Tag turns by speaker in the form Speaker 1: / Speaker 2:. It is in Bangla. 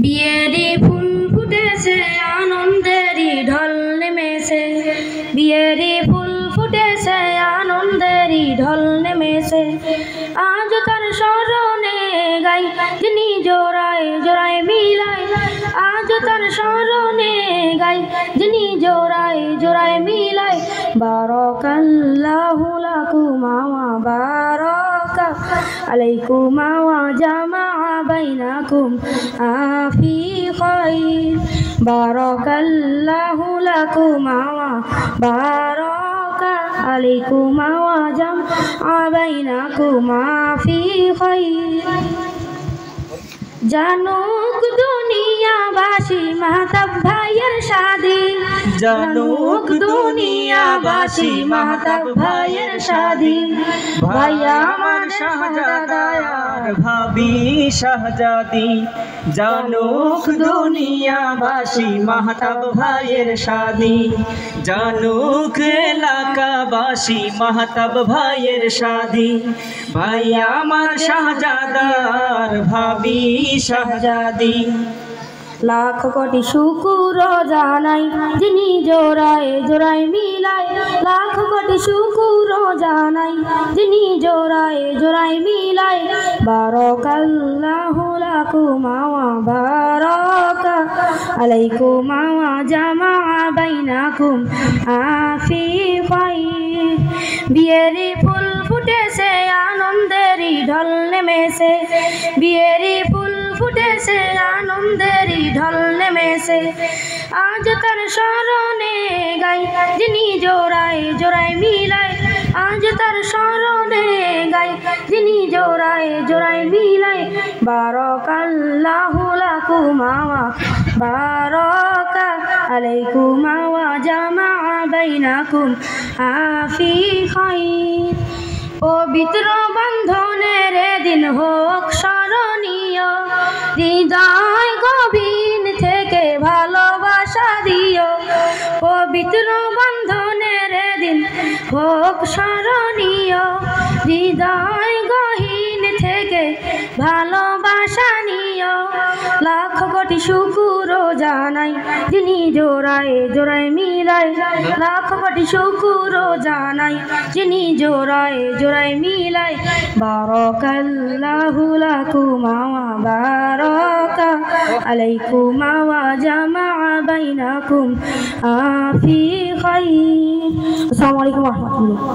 Speaker 1: বিয়েরি ফুল ফুটেছে আনন্দেরই ঢল নেমেছে, বিয়েরি ফুল ফুটেছে আনন্দেরই ঢল নেমেছে। আজ তার স্মরণে গাই যিনি জোড়ায় জোড়ায় মিলাই, আজ তার স্মরণে গাই যিনি জোড়ায় জোড়ায় মিলাই। বারাকাল্লাহু লাকুমা ওয়া বারাকা আলাইকুমা ওয়া জামাআ বাইনাকুম ফি খাইর। বারাকাল্লাহু লাকুমা ওয়া বারাকা আলাইকুমা ওয়া জামাআ বাইনাকুম ফি খাইর। জানুক দুনিয়াবাসী মাহতাব ভাইয়ের শাদি, জানুক দুনিয়াবাসী মাহতাব ভাইয়ের শাদি।
Speaker 2: ভাই আমার শাহজাদা আর ভাবি শাহজাদি, জানুক দুনিয়াবাসী মাহতাব ভাইয়ের শাদি। জানুক এলাকাবাসী মাহতাব ভাইয়ের শাদি। ভাই আমার শাহজাদা আর ভাবি শাহজাদি।
Speaker 1: লাখ কোটি শুকুর জানাই যিনি জোড়ায় জোড়ায় মিলাই, লাখ কোটি শুকুর জানাই যিনি জোড়ায় জোড়ায় মিলাই। বারাকাল্লাহু লাকুমা ওয়া বারাকা আলাইকুমা ওয়া জামাআ বাইনাকুম ফি খাইর। বিয়েরি ফুল ফুটেছে আনন্দেরই ঢল নেমেছে, বিয়েরি ফুল ফুটেছে আনন্দেরই ঢল নেমেছে। আজ তার স্মরণে গাই যিনি জোড়ায় জোড়ায় মিলাই, আজ তার স্মরণে গাই যিনি জোড়ায় জোড়ায় মিলাই। বারাকাল্লাহু লাকুমা ওয়া বারাকা আলাইকুমা ওয়া জামাআ বাইনাকুম ফি খাইর। পবিত্র বন্ধনের দিন হোক স্মরণীয়, হৃদয় গভীর থেকে ভালোবাসা দিও। পবিত্র বন্ধনের দিন হোক স্মরণীয়, হৃদয় গহীন থেকে ভালোবাসা নিও। লাখ কোটি শুকুর জানাই যিনি জোড়ায় জোড়ায় মিলাই, লাখ কোটি শুকুর জানাই যিনি জোড়ায় জোড়ায় মিলাই। বারাকাল্লাহু লাকুমা ওয়া বারাকা আলাইকুমা ওয়া জামাআ বাইনাকুম ফি খাইর। আসসালামু আলাইকুম ওয়া রাহমাতুল্লাহ।